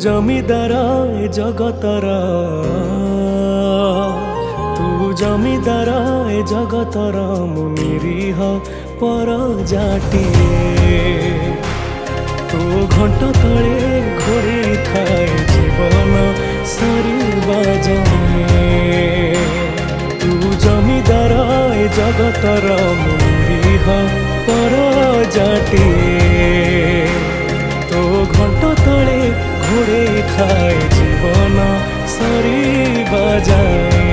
জমিদার এ জগতর, তু জমিদার এ জগতর, মু নিরীহ পরজাটিয়ে। তু ঘণ্ট তଳେ ঘোড়ি ଥାଏ জীবন সরিবা যাଏ। তু জমিদার এ জগতর, মু নিরীহ পরজাটিয়ে। তো ঘণ্ট তଳେ ঘোড়েই ଥାଏ জীবন সরিবা যাଏ।